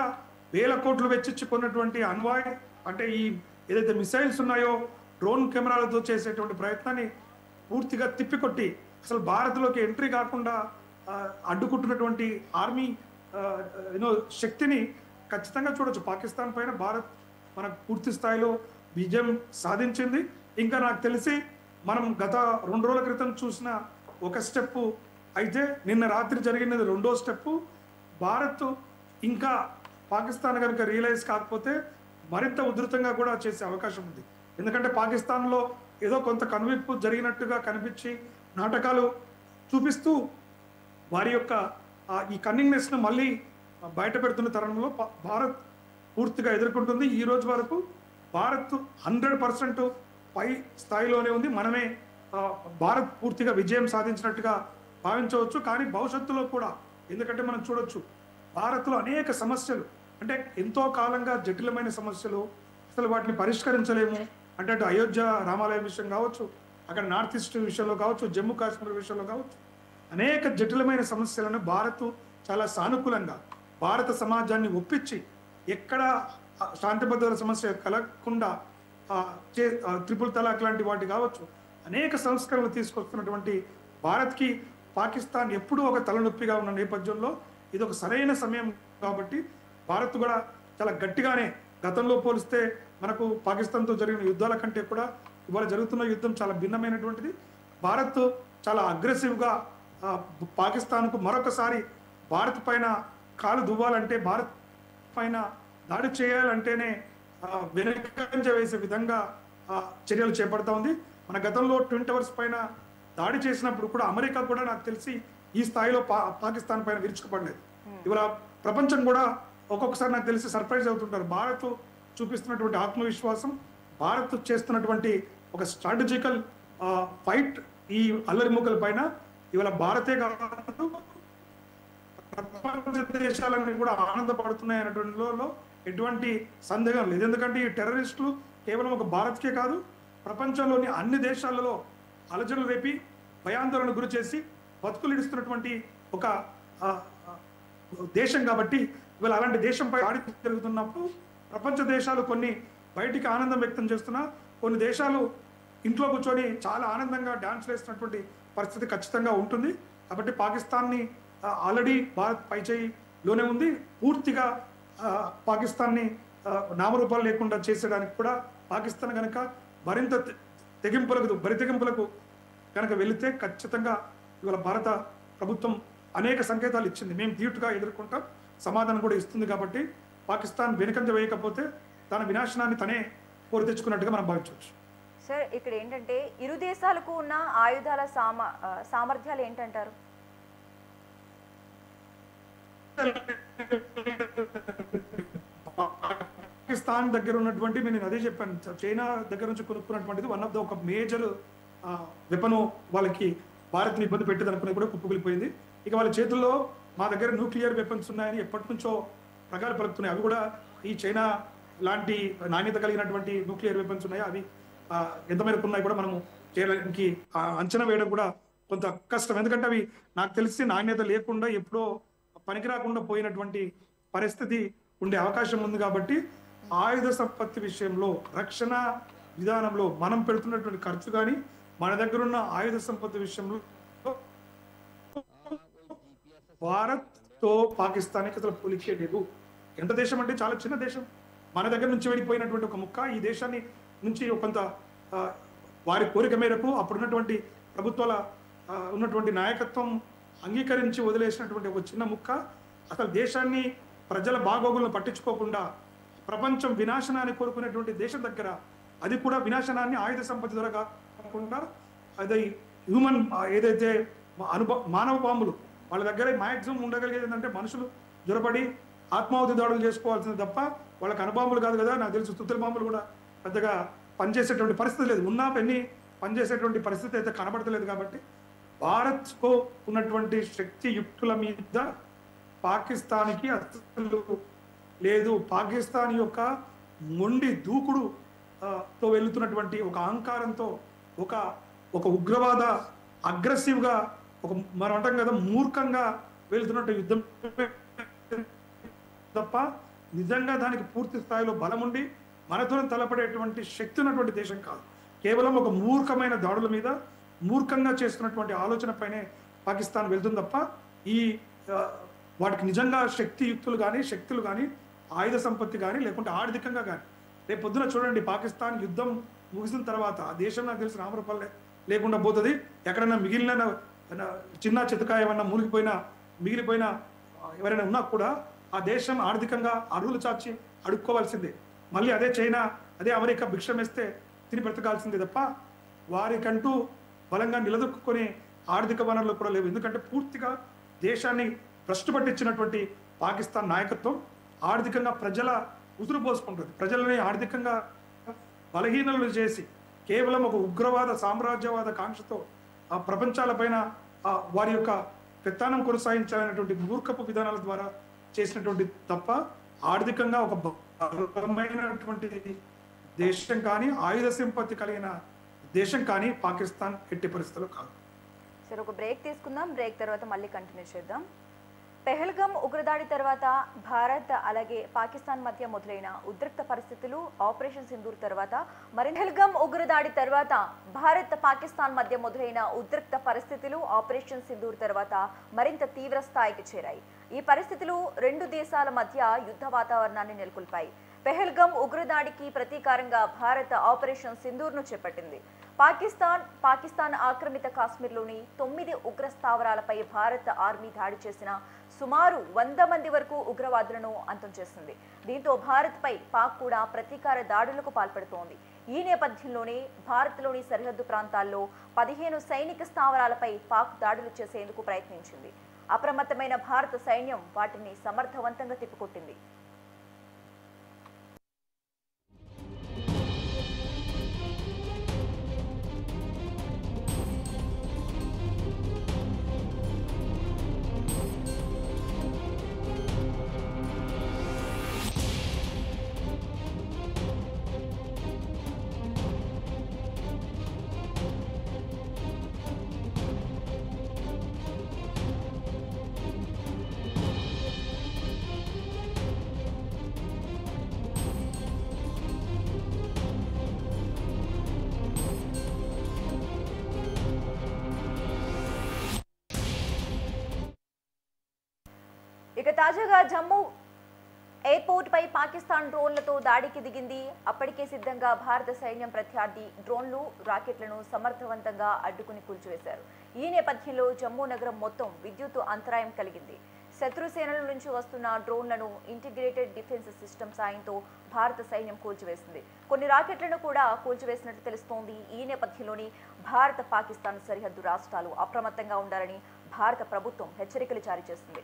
వేల కోట్లు వెచ్చించి కొన్నటువంటి అన్వాయ్ అంటే ఈ ఏదైతే మిసైల్స్ ఉన్నాయో డ్రోన్ కెమెరాలతో చేసేటువంటి ప్రయత్నాన్ని పూర్తిగా తిప్పికొట్టి అసలు భారత్లోకి ఎంట్రీ కాకుండా అడ్డుకుంటున్నటువంటి ఆర్మీ శక్తిని ఖచ్చితంగా చూడొచ్చు. పాకిస్తాన్ పైన భారత్ మనకు పూర్తి స్థాయిలో విజయం సాధించింది. ఇంకా నాకు తెలిసి మనం గత 2 రోజుల క్రితం చూసిన ఒక స్టెప్ అయితే నిన్న రాత్రి జరిగినది 2వ స్టెప్. భారత్ ఇంకా పాకిస్తాన్ కనుక రియలైజ్ కాకపోతే మరింత ఉధృతంగా కూడా చేసే అవకాశం ఉంది. ఎందుకంటే పాకిస్తాన్లో ఏదో కొంత కనువిప్పు జరిగినట్టుగా కనిపించి నాటకాలు చూపిస్తూ వారి యొక్క ఈ కన్నింగ్నెస్ను మళ్ళీ బయట పెడుతున్న తరుణంలో భారత్ పూర్తిగా ఎదుర్కొంటుంది. ఈ రోజు వరకు భారత్ 100% పై స్థాయిలోనే ఉంది. మనమే భారత్ పూర్తిగా విజయం సాధించినట్టుగా భావించవచ్చు. కానీ భవిష్యత్తులో కూడా, ఎందుకంటే మనం చూడొచ్చు భారత్లో అనేక సమస్యలు, అంటే ఎంతో కాలంగా జటిలమైన సమస్యలు, అసలు వాటిని పరిష్కరించలేము. అంటే అటు అయోధ్య రామాలయం విషయం కావచ్చు, అక్కడ నార్త్ ఈస్ట్ విషయంలో కావచ్చు, జమ్మూ కాశ్మీర్ విషయంలో కావచ్చు, అనేక జటిలమైన సమస్యలను భారత్ చాలా సానుకూలంగా భారత సమాజాన్ని ఒప్పించి ఎక్కడ శాంతి భద్రతల సమస్య కలగకుండా ట్రిపుల్ తలాక్ లాంటి వాటి కావచ్చు, అనేక సంస్కరణలు తీసుకొస్తున్నటువంటి భారత్కి పాకిస్తాన్ ఎప్పుడూ ఒక తలనొప్పిగా ఉన్న నేపథ్యంలో ఇది ఒక సరైన సమయం కాబట్టి భారత్ కూడా చాలా గట్టిగానే, గతంలో పోలిస్తే మనకు పాకిస్తాన్తో జరిగిన యుద్ధాల కంటే కూడా ఇవాళ జరుగుతున్న యుద్ధం చాలా భిన్నమైనటువంటిది. భారత్ చాలా అగ్రెసివ్గా పాకిస్తాన్కు మరొకసారి భారత్ పైన కాలు దువ్వాలంటే, భారత్ పైన దాడి చేయాలంటేనే వెనకంజ వేసే విధంగా చర్యలు చేపడతా ఉంది. మన గతంలో ట్విన్ టవర్స్ పైన దాడి చేసినప్పుడు కూడా అమెరికా కూడా నాకు తెలిసి ఈ స్థాయిలో పాకిస్తాన్ పైన విరుచుకుపడలేదు. ఇవాళ ప్రపంచం కూడా ఒక్కొక్కసారి నాకు తెలిసి సర్ప్రైజ్ అవుతుంటారు. భారత్ చూపిస్తున్నటువంటి ఆత్మవిశ్వాసం, భారత్ చేస్తున్నటువంటి ఒక స్ట్రాటజికల్ ఫైట్ ఈ అల్లరి మూకల పైన ఇవాళ భారతే కాదు ప్రపంచ దేశాలన్నీ కూడా ఆనందపడుతున్నాయి అనేటువంటి ఎటువంటి సందేహం లేదు. ఎందుకంటే ఈ టెర్రరిస్టులు కేవలం ఒక భారత్కే కాదు, ప్రపంచంలోని అన్ని దేశాలలో అలజడులు రేపి భయాందోళన గురి చేసి బతుకులు ఇడుస్తున్నటువంటి ఒక దేశం కాబట్టి ఇవాళ అలాంటి దేశంపై దాడి జరుగుతున్నప్పుడు ప్రపంచ దేశాలు కొన్ని బయటికి ఆనందం వ్యక్తం చేస్తున్నా, కొన్ని దేశాలు ఇంట్లో కూర్చొని చాలా ఆనందంగా డాన్స్ వేస్తున్నటువంటి పరిస్థితి ఖచ్చితంగా ఉంటుంది. కాబట్టి పాకిస్తాన్ని ఆల్రెడీ భారత్ పైచేయిలోనే ఉంది. పూర్తిగా పాకిస్తాన్ని నామరూపాలు లేకుండా చేసేయడానికి కూడా పాకిస్తాన్ కనుక మరింత బరితెగింపులకు కనుక వెళితే ఖచ్చితంగా ఇవాళ భారత ప్రభుత్వం అనేక సంకేతాలు ఇచ్చింది, మేము ధీటుగా ఎదుర్కొంటాం, సమాధానం కూడా ఇస్తుంది. కాబట్టి పాకిస్తాన్ వెనుకంజ వేయకపోతే తన వినాశనాన్ని తనే కోరి తెచ్చుకున్నట్టుగా మనం భావించవచ్చు. సార్, ఇక్కడ ఏంటంటే ఇరు దేశాలకు ఉన్న ఆయుధాల సామర్థ్యాలు ఏంటంటారు? పాకిస్తాన్ దగ్గర ఉన్నటువంటి, నేను అదే చెప్పాను, చైనా దగ్గర నుంచి కొనుక్కున్నటువంటిది వన్ ఆఫ్ ద ఒక మేజర్ వెపను వాళ్ళకి భారత్ని ఇబ్బంది పెట్టేది అనుకునే కూడా కుప్పకూలిపోయింది. ఇక వాళ్ళ చేతుల్లో మా దగ్గర న్యూక్లియర్ వెపన్స్ ఉన్నాయని ఎప్పటి నుంచో ప్రగాలు పలుకుతున్నాయి. అవి కూడా ఈ చైనా లాంటి నాణ్యత కలిగినటువంటి న్యూక్లియర్ వెపన్స్ ఉన్నాయో అవి ఎంత మేరకు ఉన్నాయి కూడా మనము చేయడానికి అంచనా వేయడం కూడా కొంత కష్టం. ఎందుకంటే అవి నాకు తెలిసి నాణ్యత లేకుండా ఎప్పుడో పనికిరాకుండా పోయినటువంటి పరిస్థితి ఉండే అవకాశం ఉంది. కాబట్టి ఆయుధ సంపత్తి విషయంలో, రక్షణ విధానంలో మనం పెడుతున్నటువంటి ఖర్చు కానీ, మన దగ్గర ఉన్న ఆయుధ సంపత్తి విషయంలో భారత్తో పాకిస్తాన్కి అసలు పోలికే లేదు. ఎంత దేశం అంటే చాలా చిన్న దేశం, మన దగ్గర నుంచి వెళ్ళిపోయినటువంటి ఒక ముక్క ఈ దేశాన్ని నుంచి కొంత వారి కోరిక మేరకు అప్పుడున్నటువంటి ప్రభుత్వాల ఉన్నటువంటి నాయకత్వం అంగీకరించి వదిలేసినటువంటి ఒక చిన్న ముక్క అసలు దేశాన్ని, ప్రజల బాగోగులను పట్టించుకోకుండా ప్రపంచం వినాశనాన్ని కోరుకునేటువంటి దేశం దగ్గర, అది కూడా వినాశనాన్ని ఆయుధ సంపత్తి ద్వారా కాకుండా అది హ్యూమన్ ఏదైతే మానవ బాంబులు వాళ్ళ దగ్గర మ్యాక్సిమం ఉండగలిగేది ఏంటంటే మనుషులు జొరబడి ఆత్మాహుతి దాడులు చేసుకోవాల్సింది తప్ప వాళ్ళకి అణుబాంబులు కాదు కదా. నాకు తెలిసి తుత్తల బాంబులు కూడా పెద్దగా పనిచేసేటువంటి పరిస్థితి లేదు. ఉన్న ఎన్ని పనిచేసేటువంటి పరిస్థితి అయితే కనబడతలేదు. కాబట్టి భారత్కు ఉన్నటువంటి శక్తియుక్తుల మీద పాకిస్తాన్కి అసలు లేదు. పాకిస్తాన్ యొక్క మొండి దూకుడు తో వెళ్తున్నటువంటి ఒక అహంకారంతో ఒక ఒక ఉగ్రవాద అగ్రెసివ్గా ఒక మనం అంటాం కదా మూర్ఖంగా వెళ్తున్నట్టు యుద్ధం తప్ప నిజంగా దానికి పూర్తి స్థాయిలో బలం ఉండి మనతో తలపడేటువంటి శక్తి ఉన్నటువంటి దేశం కాదు. కేవలం ఒక మూర్ఖమైన దాడుల మీద మూర్ఖంగా చేస్తున్నటువంటి ఆలోచన పైనే పాకిస్తాన్ వెళ్తుంది తప్ప ఈ వాటికి నిజంగా శక్తియుక్తులు కానీ శక్తులు కానీ ఆయుధ సంపత్తి కానీ లేకుంటే ఆర్థికంగా కానీ రేపు పొద్దున చూడండి పాకిస్తాన్ యుద్ధం ముగిసిన తర్వాత ఆ దేశం నాకు తెలిసిన ఆమరపల్లె లేకుండా పోతుంది. ఎక్కడైనా మిగిలిన చిన్న చితకాయ ఏమన్నా మిగిలిపోయిన ఎవరైనా ఉన్నా కూడా ఆ దేశం ఆర్థికంగా అర్హులు చాచి అడుక్కోవాల్సిందే. మళ్ళీ అదే చైనా అదే అమెరికా భిక్షం వేస్తే తిని బ్రతకాల్సిందే తప్ప వారికంటూ బలంగా నిలదొక్కునే ఆర్థిక వనరులు కూడా లేవు. ఎందుకంటే పూర్తిగా దేశాన్ని భ్రష్టు పట్టించినటువంటి పాకిస్తాన్ నాయకత్వం ఆర్థికంగా ప్రజల ఉసురు పోసుకుంటుంది. ప్రజలని ఆర్థికంగా బలహీనలు చేసి కేవలం ఒక ఉగ్రవాద సామ్రాజ్యవాద కాంక్షతో ఆ ప్రపంచాలపైన వారి యొక్క పెత్తానం కొనసాగించాలనేటువంటి మూర్ఖపు విధానాల ద్వారా చేసినటువంటి తప్ప ఆర్థికంగా ఒక బలమైనటువంటి దేశం కానీ ఆయుధ సంపత్తి కలిగిన దేశం కానీ పాకిస్తాన్ ఎట్టి పరిస్థితుల్లో కాదు. సరే, ఒక బ్రేక్ తీసుకుందాం. బ్రేక్ తర్వాత మళ్ళీ కంటిన్యూ చేద్దాం. పెహల్గాం ఉగ్రదాడి తర్వాత భారత్ అలాగే పాకిస్తాన్ మధ్య మొదలైన ఉద్రిక్త పరిస్థితులు ఆపరేషన్ సింధూర్ తర్వాత పెహల్గాం ఉగ్రదాడి తర్వాత భారత్ పాకిస్తాన్ మధ్య మొదలైన ఉద్రిక్త పరిస్థితులు ఆపరేషన్ సింధూర్ తర్వాత మరింత తీవ్ర స్థాయికి చేరాయి. ఈ పరిస్థితులు రెండు దేశాల మధ్య యుద్ధ వాతావరణాన్ని నెలకొల్పాయి. పెహల్గాం ఉగ్రదాడికి ప్రతీకారంగా భారత్ ఆపరేషన్ సింధూర్ను చేపట్టింది. పాకిస్తాన్ ఆక్రమిత కాశ్మీర్లోని 9 ఉగ్ర స్థావరాలపై భారత్ ఆర్మీ దాడి చేసిన సుమారు 100 మంది వరకు ఉగ్రవాదులను అంతం చేసింది. దీంతో భారత్పై పాక్ కూడా ప్రతీకార దాడులకు పాల్పడుతోంది. ఈ నేపథ్యంలోనే భారత్లోని సరిహద్దు ప్రాంతాల్లో 15 సైనిక స్థావరాలపై పాక్ దాడులు చేసేందుకు ప్రయత్నించింది. అప్రమత్తమైన భారత సైన్యం వాటిని సమర్థవంతంగా తిప్పికొట్టింది. ఇక తాజాగా జమ్మూ ఎయిర్పోర్ట్ పై పాకిస్తాన్ డ్రోన్లతో దాడికి దిగింది. అప్పటికే సిద్ధంగా భారత సైన్యం ప్రత్యర్థి డ్రోన్లు రాకెట్లను సమర్థవంతంగా అడ్డుకుని కూల్చివేశారు. ఈ నేపథ్యంలో జమ్మూ నగరం మొత్తం విద్యుత్ అంతరాయం కలిగింది. శత్రు సేనల నుంచి వస్తున్న డ్రోన్లను ఇంటిగ్రేటెడ్ డిఫెన్స్ సిస్టమ్ సాయంతో భారత సైన్యం కూల్చివేసింది. కొన్ని రాకెట్లను కూడా కూల్చివేసినట్టు తెలుస్తోంది. ఈ నేపథ్యంలోని భారత పాకిస్తాన్ సరిహద్దు రాష్ట్రాలు అప్రమత్తంగా ఉండాలని భారత ప్రభుత్వం హెచ్చరికలు జారీ చేసింది.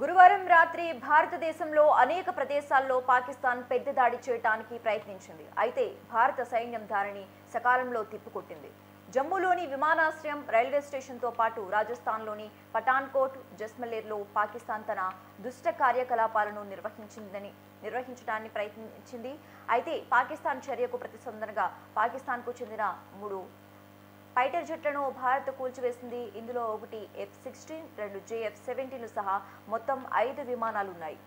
గురువారం రాత్రి భారతదేశంలో అనేక ప్రదేశాల్లో పాకిస్తాన్ పెద్ద దాడి చేయడానికి ప్రయత్నించింది. అయితే భారత సైన్యం దానిని సకాలంలో తిప్పికొట్టింది. జమ్మూలోని విమానాశ్రయం, రైల్వే స్టేషన్తో పాటు రాజస్థాన్లోని పఠాన్కోట్, జస్మలేర్లో పాకిస్తాన్ తన దుష్ట కార్యకలాపాలను నిర్వహించడాన్ని ప్రయత్నించింది. అయితే పాకిస్తాన్ చర్యకు ప్రతిస్పందనగా పాకిస్తాన్కు చెందిన 3 ఫైటర్ జెట్లను భారత్ కూల్చివేసింది. ఇందులో ఒకటి F-16, 2 JF-17లు సహా మొత్తం 5 విమానాలున్నాయి.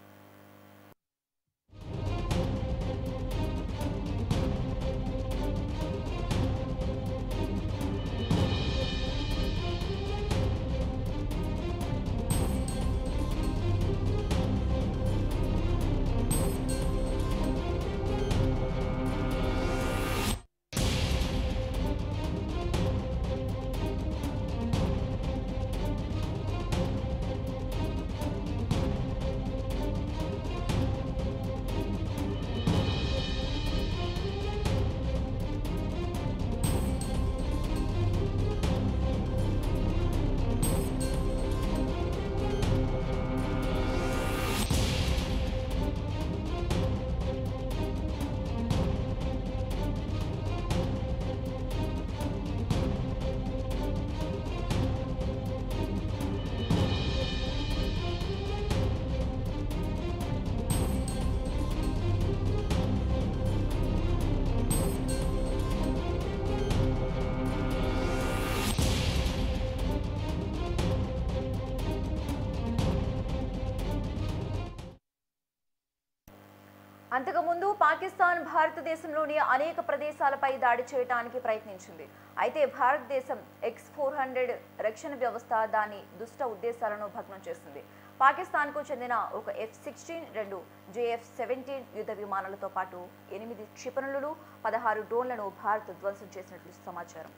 అంతకుముందు పాకిస్తాన్ భారతదేశంలోని అనేక ప్రదేశాలపై దాడి చేయడానికి ప్రయత్నించింది. అయితే భారతదేశం X-400 రక్షణ వ్యవస్థ దాని దుష్ట ఉద్దేశాలను భగ్నం చేసింది. పాకిస్తాన్కు చెందిన ఒక F-16, 2 JF-17 యుద్ధ విమానాలతో పాటు 8 క్షిపణులు, 16 డ్రోన్లను భారత్ ధ్వంసం చేసినట్లు సమాచారం.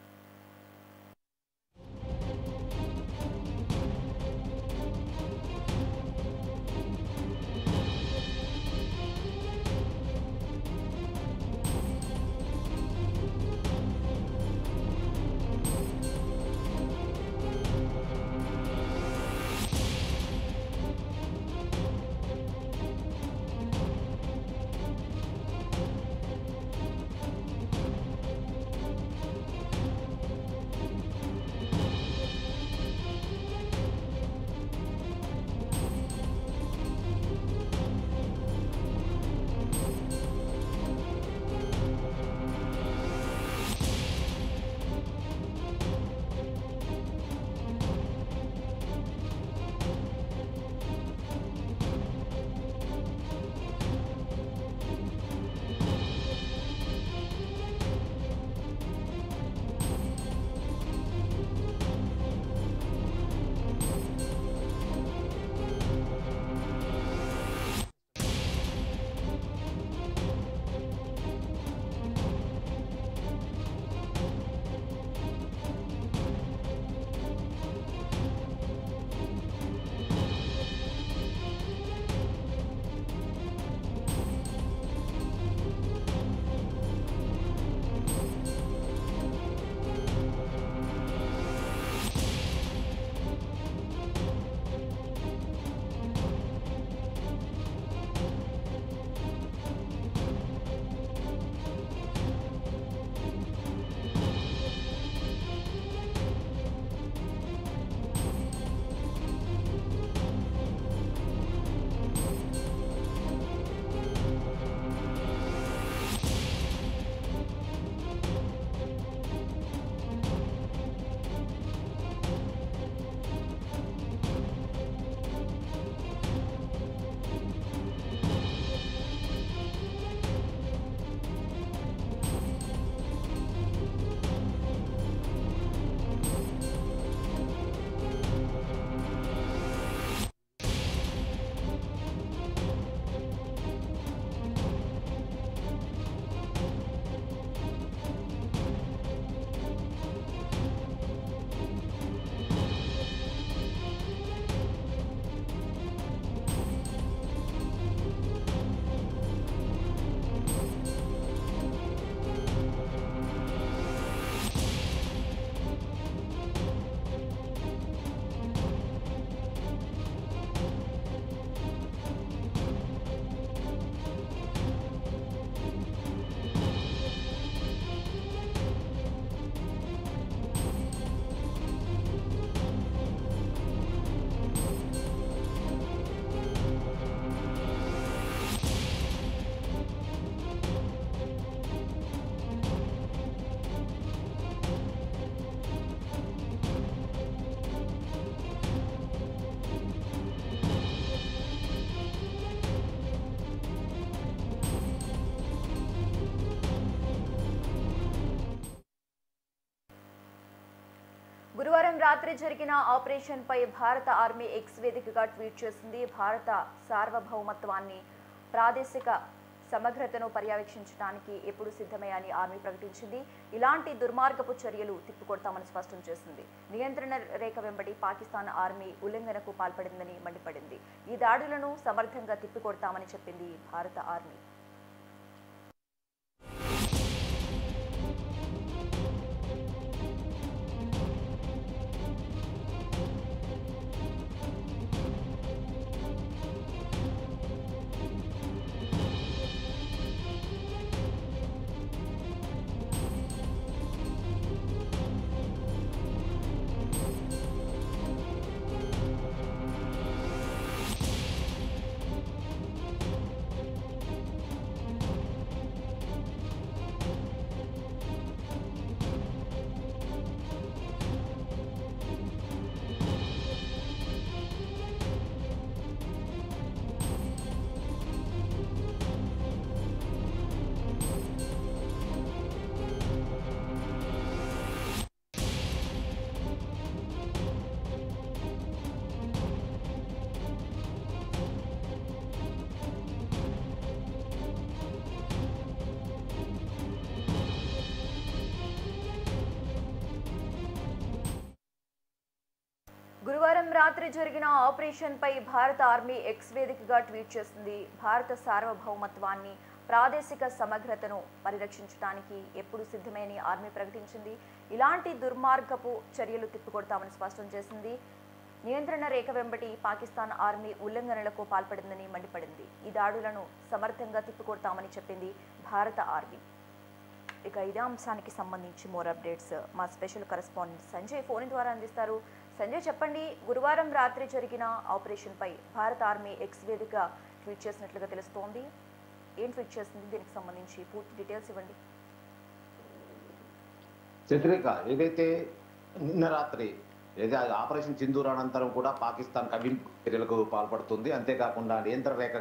గురువారం రాత్రి జరిగిన ఆపరేషన్ పై భారత ఆర్మీ ఎక్స్ వేదికగా ట్వీట్ చేసింది. భారత సార్వభౌమత్వాన్ని, ప్రాదేశిక సమగ్రతను పర్యవేక్షించడానికి ఎప్పుడు సిద్ధమయ్యని ఆర్మీ ప్రకటించింది. ఇలాంటి దుర్మార్గపు చర్యలు తిప్పికొడతామని స్పష్టం చేసింది. నియంత్రణ రేఖ వెంబడి పాకిస్తాన్ ఆర్మీ ఉల్లంఘనకు పాల్పడిందని మండిపడింది. ఈ దాడులను సమర్థంగా తిప్పికొడతామని చెప్పింది భారత ఆర్మీ. గురువారం రాత్రి జరిగిన ఆపరేషన్ పై భారత ఆర్మీ ఎక్స్ వేదికగా ట్వీట్ చేసింది. భారత సార్వభౌమత్వాన్ని, ప్రాదేశిక సమగ్రతను పరిరక్షించడానికి ఎప్పుడు సిద్ధమని ఆర్మీ ప్రకటించింది. ఇలాంటి దుర్మార్గపు చర్యలు తిప్పికొడతామని స్పష్టం చేసింది. నియంత్రణ రేఖ వెంబడి పాకిస్తాన్ ఆర్మీ ఉల్లంఘనలకు పాల్పడిందని మండిపడింది. ఈ దాడులను సమర్థంగా తిప్పికొడతామని చెప్పింది భారత ఆర్మీ. ఇక ఇదే అంశానికి సంబంధించి మోర్ అప్డేట్స్ మా స్పెషల్ కరెస్పాండెంట్ సంజయ్ ఫోన్ ద్వారా అందిస్తారు. సంజయ్ చెప్పండి, గురువారం రాత్రి జరిగిన ఆపరేషన్ పై భారత ఆర్మీ ఎక్స్ వేదిక ట్వీట్ చేసినట్లుగా తెలుస్తోంది. ఏం ట్వీట్ చేసింది, దీనికి సంబంధించి పూర్తి డీటెయిల్స్ ఇవ్వండి. చంద్రిక, ఏదైతే నిన్న రాత్రి ఆపరేషన్ సింధూర్ అనంతరం కూడా పాకిస్తాన్ కవింపు చర్యలకు పాల్పడుతుంది. అంతేకాకుండా నియంత్రణ రేఖ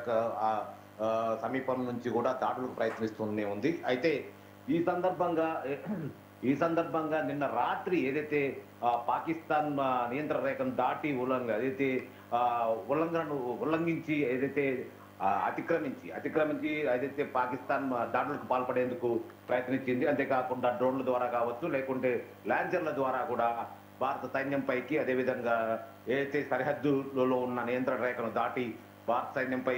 సమీపం నుంచి కూడా దాడులకు ప్రయత్నిస్తూనే ఉంది. అయితే ఈ సందర్భంగా నిన్న రాత్రి ఏదైతే పాకిస్తాన్ నియంత్రణ రేఖను దాటి ఉల్లంఘించి ఏదైతే అతిక్రమించి ఏదైతే పాకిస్తాన్ దాడులకు పాల్పడేందుకు ప్రయత్నించింది. అంతేకాకుండా డ్రోన్ల ద్వారా కావచ్చు, లేకుంటే లాంచర్ల ద్వారా కూడా భారత సైన్యంపైకి, అదేవిధంగా ఏదైతే సరిహద్దులలో ఉన్న నియంత్రణ రేఖను దాటి భారత సైన్యంపై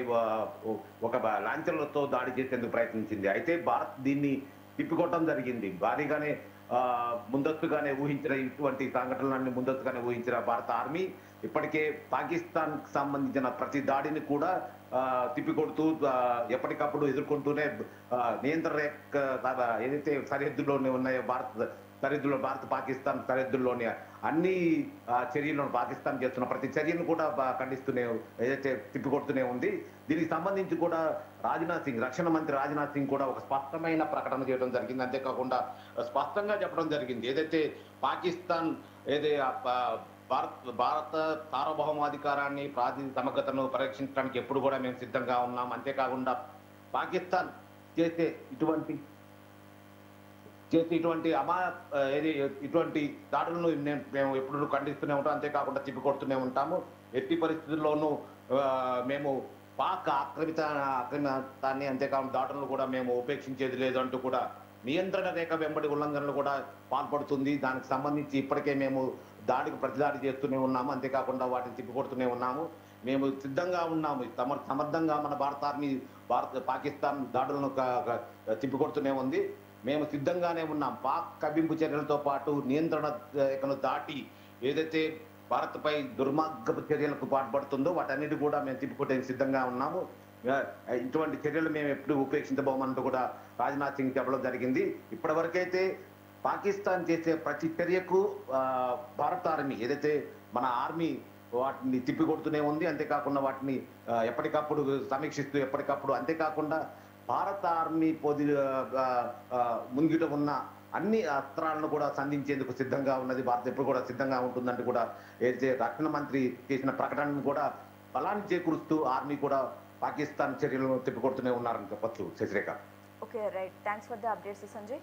ఒక లాంచర్లతో దాడి చేసేందుకు ప్రయత్నించింది. అయితే భారత్ దీన్ని తిప్పికొట్టడం జరిగింది. భారీగానే ముందస్తుగానే ఊహించిన ఇటువంటి సంఘటనలన్నీ ముందస్తుగానే ఊహించిన భారత ఆర్మీ ఇప్పటికే పాకిస్తాన్ సంబంధించిన ప్రతి దాడిని కూడా తిప్పికొడుతూ ఎప్పటికప్పుడు ఎదుర్కొంటూనే నియంత్రణ రేఖ ఏదైతే సరిహద్దుల్లోనే ఉన్నాయో భారత పాకిస్తాన్ సరిహద్దుల్లోని అన్ని చర్యలను పాకిస్తాన్ చేస్తున్న ప్రతి చర్యను కూడా ఖండిస్తూనే ఏదైతే తిప్పికొడుతూనే ఉంది. దీనికి సంబంధించి కూడా రక్షణ మంత్రి రాజ్నాథ్ సింగ్ కూడా ఒక స్పష్టమైన ప్రకటన చేయడం జరిగింది. అంతేకాకుండా స్పష్టంగా చెప్పడం జరిగింది, ఏదైతే పాకిస్తాన్ భారత సార్వభౌమాధికారాన్ని, ప్రాదేశిక సమగ్రతను పరీక్షించడానికి ఎప్పుడు కూడా మేము సిద్ధంగా ఉన్నాం. అంతేకాకుండా పాకిస్తాన్ చేసే ఇటువంటి దాడులను మేము ఎప్పుడు ఖండిస్తూనే ఉంటాం. అంతేకాకుండా తిప్పికొడుతూనే ఉంటాము. ఎట్టి పరిస్థితుల్లోనూ మేము పాక్ ఆక్రమితాన్ని, అంతేకాకుండా దాడులను కూడా మేము ఉపేక్షించేది లేదు అంటూ కూడా నియంత్రణ రేఖ వెంబడి ఉల్లంఘనలు కూడా పాల్పడుతుంది. దానికి సంబంధించి ఇప్పటికే మేము దాడికి ప్రతిదాడి చేస్తూనే ఉన్నాము. అంతేకాకుండా వాటిని తిప్పికొడుతూనే ఉన్నాము. మేము సిద్ధంగా ఉన్నాము. సమర్థంగా మన భారత ఆర్మీ పాకిస్తాన్ దాడులను తిప్పికొడుతూనే ఉంది. మేము సిద్ధంగానే ఉన్నాం. పాక్ కవ్వింపు చర్యలతో పాటు నియంత్రణ రేఖను దాటి ఏదైతే భారత్పై దుర్మార్గపు చర్యలకు పాల్పడుతుందో వాటన్నిటి కూడా మేము తిప్పికొట్టేందుకు సిద్ధంగా ఉన్నాము. ఇటువంటి చర్యలు మేము ఎప్పుడు ఉపేక్షించబోమంటూ కూడా రాజ్నాథ్ సింగ్ చెప్పడం జరిగింది. ఇప్పటి వరకైతే పాకిస్తాన్ చేసే ప్రతి చర్యకు భారత ఆర్మీ ఏదైతే మన ఆర్మీ వాటిని తిప్పికొడుతూనే ఉంది. అంతేకాకుండా వాటిని ఎప్పటికప్పుడు సమీక్షిస్తూ అంతేకాకుండా భారత ఆర్మీ ముంగిట ఉన్న అన్ని అస్త్రాలను కూడా సంధించేందుకు సిద్ధంగా ఉన్నది. భారత్ ఎప్పుడు కూడా సిద్ధంగా ఉంటుందంటూ కూడా ఏదైతే రక్షణ మంత్రి చేసిన ప్రకటనను కూడా బలాన్ని చేకూరుస్తూ ఆర్మీ కూడా పాకిస్తాన్ చర్యలను తిప్పికొడుతూనే ఉన్నారని చెప్పొచ్చు. Sasirekha. Okay, right. Thanks for the updates Sanjay.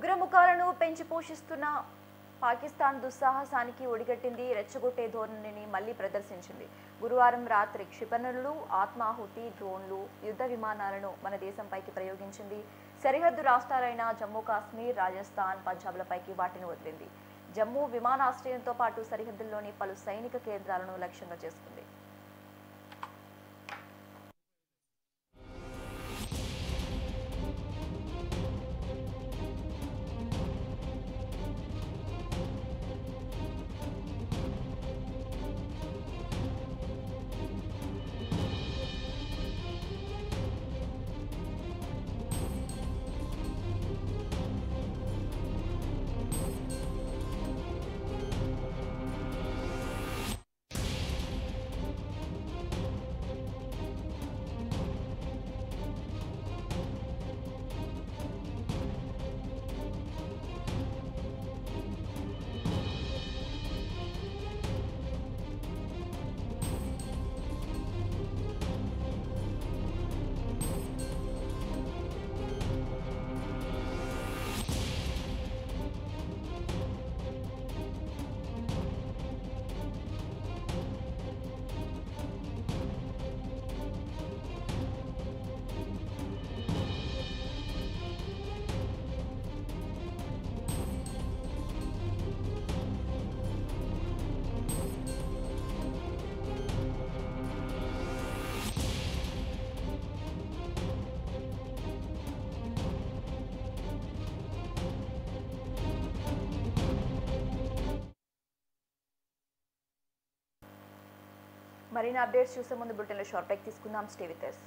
ఉగ్రముఖాలను పెంచి పోషిస్తున్న పాకిస్తాన్ దుస్సాహసానికి ఒడిగట్టింది. రెచ్చగొట్టే ధోరణిని మళ్లీ ప్రదర్శించింది. గురువారం రాత్రి క్షిపణులు, ఆత్మాహుతి డ్రోన్లు, యుద్ధ విమానాలను మన దేశంపైకి ప్రయోగించింది. సరిహద్దు రాష్ట్రాలైన జమ్మూ కాశ్మీర్, రాజస్థాన్, పంజాబ్లపైకి వాటిని వదిలింది. జమ్మూ విమానాశ్రయంతో పాటు సరిహద్దుల్లోని పలు సైనిక కేంద్రాలను లక్ష్యంగా చేసుకుంది. మరిన్ని అప్డేట్స్ చూసే ముందు బులెటిన్లో షార్ట్ బ్రేక్ తీసుకుందాం. Stay with us.